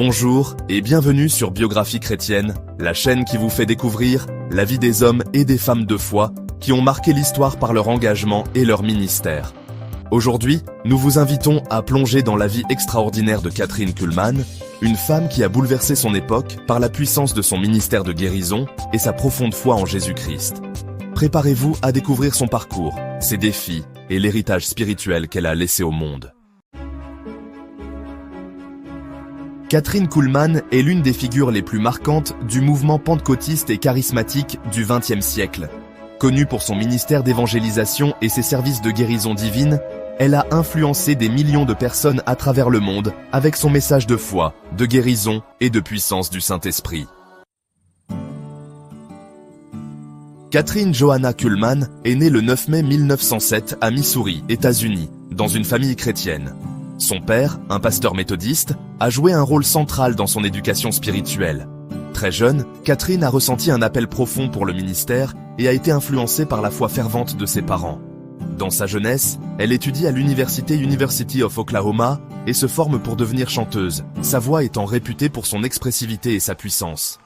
Bonjour et bienvenue sur Biographie chrétienne, la chaîne qui vous fait découvrir la vie des hommes et des femmes de foi qui ont marqué l'histoire par leur engagement et leur ministère. Aujourd'hui, nous vous invitons à plonger dans la vie extraordinaire de Kathryn Kuhlman, une femme qui a bouleversé son époque par la puissance de son ministère de guérison et sa profonde foi en Jésus-Christ. Préparez-vous à découvrir son parcours, ses défis et l'héritage spirituel qu'elle a laissé au monde. Kathryn Kuhlman est l'une des figures les plus marquantes du mouvement pentecôtiste et charismatique du XXe siècle. Connue pour son ministère d'évangélisation et ses services de guérison divine, elle a influencé des millions de personnes à travers le monde avec son message de foi, de guérison et de puissance du Saint-Esprit. Kathryn Johanna Kuhlman est née le 9 mai 1907 à Missouri, États-Unis, dans une famille chrétienne. Son père, un pasteur méthodiste, a joué un rôle central dans son éducation spirituelle. Très jeune, Kathryn a ressenti un appel profond pour le ministère et a été influencée par la foi fervente de ses parents. Dans sa jeunesse, elle étudie à l'université University of Oklahoma et se forme pour devenir chanteuse, sa voix étant réputée pour son expressivité et sa puissance.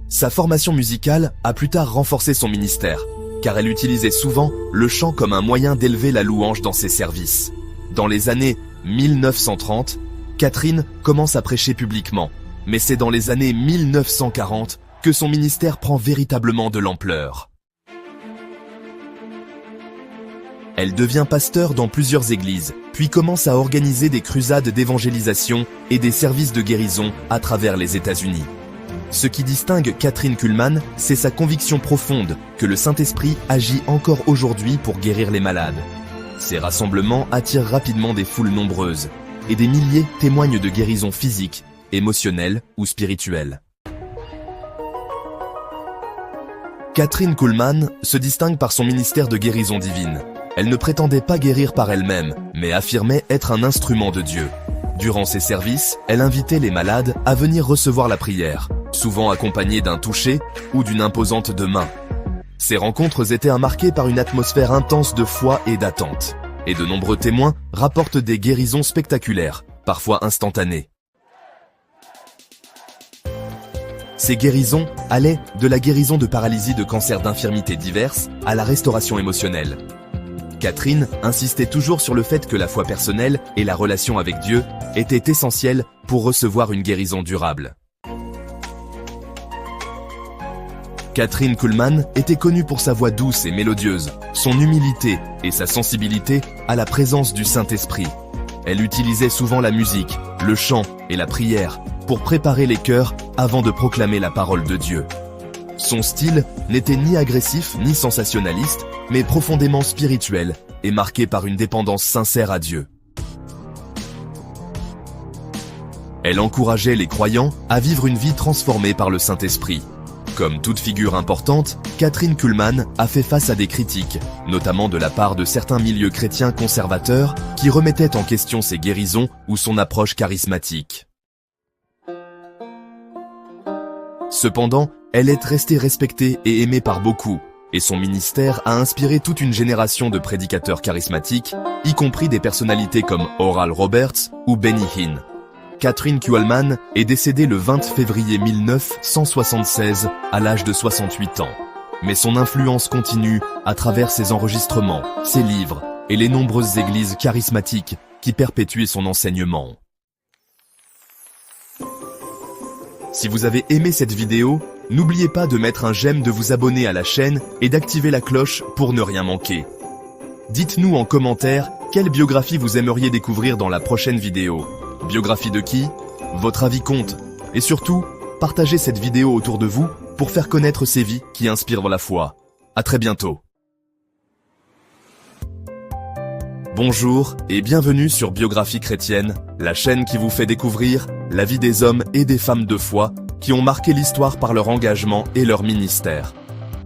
Sa formation musicale a plus tard renforcé son ministère, car elle utilisait souvent le chant comme un moyen d'élever la louange dans ses services. Dans les années 1930, Kathryn commence à prêcher publiquement, mais c'est dans les années 1940 que son ministère prend véritablement de l'ampleur. Elle devient pasteur dans plusieurs églises, puis commence à organiser des croisades d'évangélisation et des services de guérison à travers les États-Unis. Ce qui distingue Kathryn Kuhlman, c'est sa conviction profonde que le Saint-Esprit agit encore aujourd'hui pour guérir les malades. Ces rassemblements attirent rapidement des foules nombreuses, et des milliers témoignent de guérisons physiques, émotionnelles ou spirituelles. Kathryn Kuhlman se distingue par son ministère de guérison divine. Elle ne prétendait pas guérir par elle-même, mais affirmait être un instrument de Dieu. Durant ses services, elle invitait les malades à venir recevoir la prière, souvent accompagnée d'un toucher ou d'une imposante de main. Ces rencontres étaient marquées par une atmosphère intense de foi et d'attente, et de nombreux témoins rapportent des guérisons spectaculaires, parfois instantanées. Ces guérisons allaient de la guérison de paralysie de cancers d'infirmités diverses à la restauration émotionnelle. Kathryn insistait toujours sur le fait que la foi personnelle et la relation avec Dieu étaient essentielles pour recevoir une guérison durable. Kathryn Kuhlman était connue pour sa voix douce et mélodieuse, son humilité et sa sensibilité à la présence du Saint-Esprit. Elle utilisait souvent la musique, le chant et la prière pour préparer les cœurs avant de proclamer la parole de Dieu. Son style n'était ni agressif ni sensationnaliste, mais profondément spirituel et marqué par une dépendance sincère à Dieu. Elle encourageait les croyants à vivre une vie transformée par le Saint-Esprit. Comme toute figure importante, Kathryn Kuhlman a fait face à des critiques, notamment de la part de certains milieux chrétiens conservateurs qui remettaient en question ses guérisons ou son approche charismatique. Cependant, elle est restée respectée et aimée par beaucoup, et son ministère a inspiré toute une génération de prédicateurs charismatiques, y compris des personnalités comme Oral Roberts ou Benny Hinn. Kathryn Kuhlman est décédée le 20 février 1976 à l'âge de 68 ans. Mais son influence continue à travers ses enregistrements, ses livres et les nombreuses églises charismatiques qui perpétuent son enseignement. Si vous avez aimé cette vidéo, n'oubliez pas de mettre un j'aime, de vous abonner à la chaîne et d'activer la cloche pour ne rien manquer. Dites-nous en commentaire quelle biographie vous aimeriez découvrir dans la prochaine vidéo. Biographie de qui? Votre avis compte. Et surtout, partagez cette vidéo autour de vous pour faire connaître ces vies qui inspirent la foi. À très bientôt. Bonjour et bienvenue sur Biographie chrétienne, la chaîne qui vous fait découvrir la vie des hommes et des femmes de foi qui ont marqué l'histoire par leur engagement et leur ministère.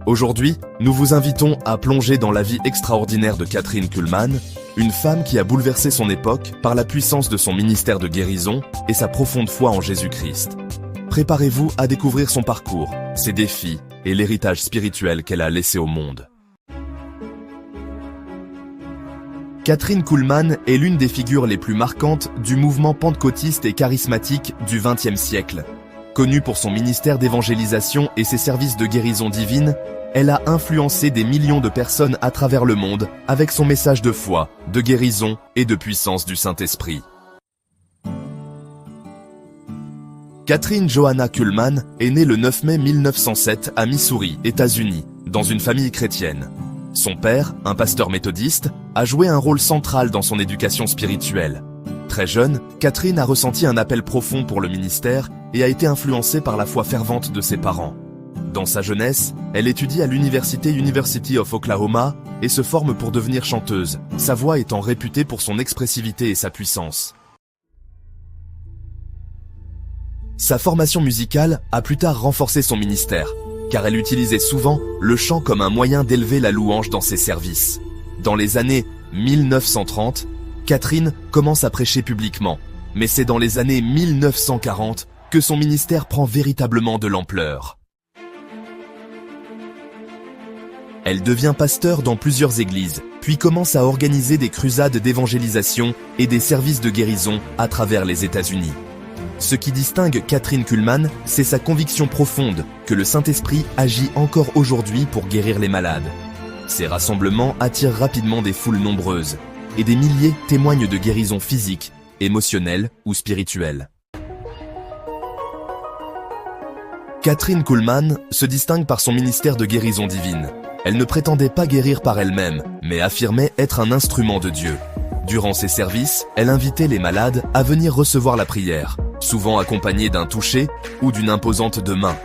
Aujourd'hui, nous vous invitons à plonger dans la vie extraordinaire de Kathryn Kuhlman, une femme qui a bouleversé son époque par la puissance de son ministère de guérison et sa profonde foi en Jésus-Christ. Préparez-vous à découvrir son parcours, ses défis et l'héritage spirituel qu'elle a laissé au monde. Kathryn Kuhlman est l'une des figures les plus marquantes du mouvement pentecôtiste et charismatique du XXe siècle. Connue pour son ministère d'évangélisation et ses services de guérison divine, elle a influencé des millions de personnes à travers le monde avec son message de foi, de guérison et de puissance du Saint-Esprit. Kathryn Johanna Kuhlman est née le 9 mai 1907 à Missouri, États-Unis, dans une famille chrétienne. Son père, un pasteur méthodiste, a joué un rôle central dans son éducation spirituelle. Très jeune, Kathryn a ressenti un appel profond pour le ministère et a été influencée par la foi fervente de ses parents. Dans sa jeunesse, elle étudie à l'université University of Oklahoma et se forme pour devenir chanteuse, sa voix étant réputée pour son expressivité et sa puissance. Sa formation musicale a plus tard renforcé son ministère, car elle utilisait souvent le chant comme un moyen d'élever la louange dans ses services. Dans les années 1930, Kathryn commence à prêcher publiquement, mais c'est dans les années 1940 que son ministère prend véritablement de l'ampleur. Elle devient pasteur dans plusieurs églises, puis commence à organiser des crusades d'évangélisation et des services de guérison à travers les États-Unis. Ce qui distingue Kathryn Kuhlman, c'est sa conviction profonde que le Saint-Esprit agit encore aujourd'hui pour guérir les malades. Ces rassemblements attirent rapidement des foules nombreuses, et des milliers témoignent de guérisons physiques, émotionnelles ou spirituelles. Kathryn Kuhlman se distingue par son ministère de guérison divine. Elle ne prétendait pas guérir par elle-même, mais affirmait être un instrument de Dieu. Durant ses services, elle invitait les malades à venir recevoir la prière, souvent accompagnée d'un toucher ou d'une imposante de main.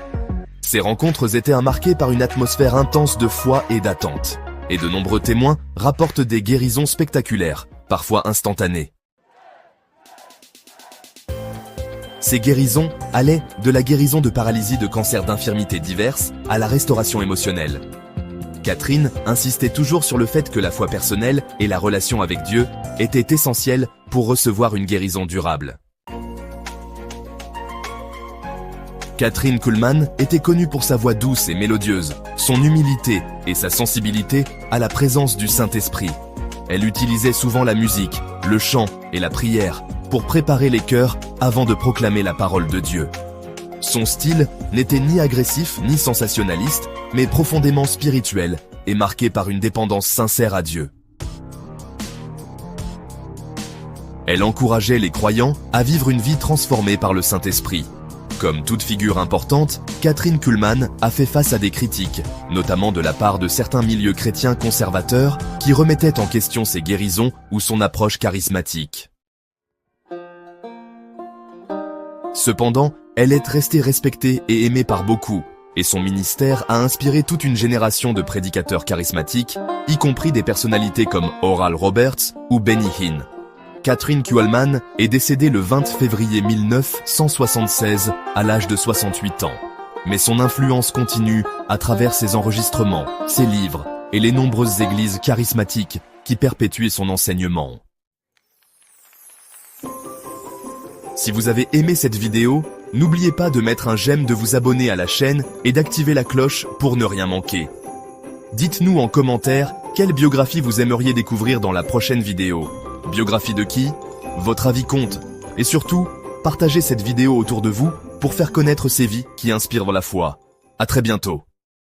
Ces rencontres étaient marquées par une atmosphère intense de foi et d'attente, et de nombreux témoins rapportent des guérisons spectaculaires, parfois instantanées. Ces guérisons allaient de la guérison de paralysie de cancers d'infirmités diverses à la restauration émotionnelle. Kathryn insistait toujours sur le fait que la foi personnelle et la relation avec Dieu étaient essentielles pour recevoir une guérison durable. Kathryn Kuhlman était connue pour sa voix douce et mélodieuse, son humilité et sa sensibilité à la présence du Saint-Esprit. Elle utilisait souvent la musique, le chant et la prière pour préparer les cœurs avant de proclamer la parole de Dieu. Son style n'était ni agressif ni sensationnaliste, mais profondément spirituel et marqué par une dépendance sincère à Dieu. Elle encourageait les croyants à vivre une vie transformée par le Saint-Esprit. Comme toute figure importante, Kathryn Kuhlman a fait face à des critiques, notamment de la part de certains milieux chrétiens conservateurs qui remettaient en question ses guérisons ou son approche charismatique. Cependant, elle est restée respectée et aimée par beaucoup, et son ministère a inspiré toute une génération de prédicateurs charismatiques, y compris des personnalités comme Oral Roberts ou Benny Hinn. Kathryn Kuhlman est décédée le 20 février 1976 à l'âge de 68 ans. Mais son influence continue à travers ses enregistrements, ses livres et les nombreuses églises charismatiques qui perpétuent son enseignement. Si vous avez aimé cette vidéo, n'oubliez pas de mettre un j'aime, de vous abonner à la chaîne et d'activer la cloche pour ne rien manquer. Dites-nous en commentaire quelle biographie vous aimeriez découvrir dans la prochaine vidéo. Biographie de qui? Votre avis compte. Et surtout, partagez cette vidéo autour de vous pour faire connaître ces vies qui inspirent la foi. À très bientôt.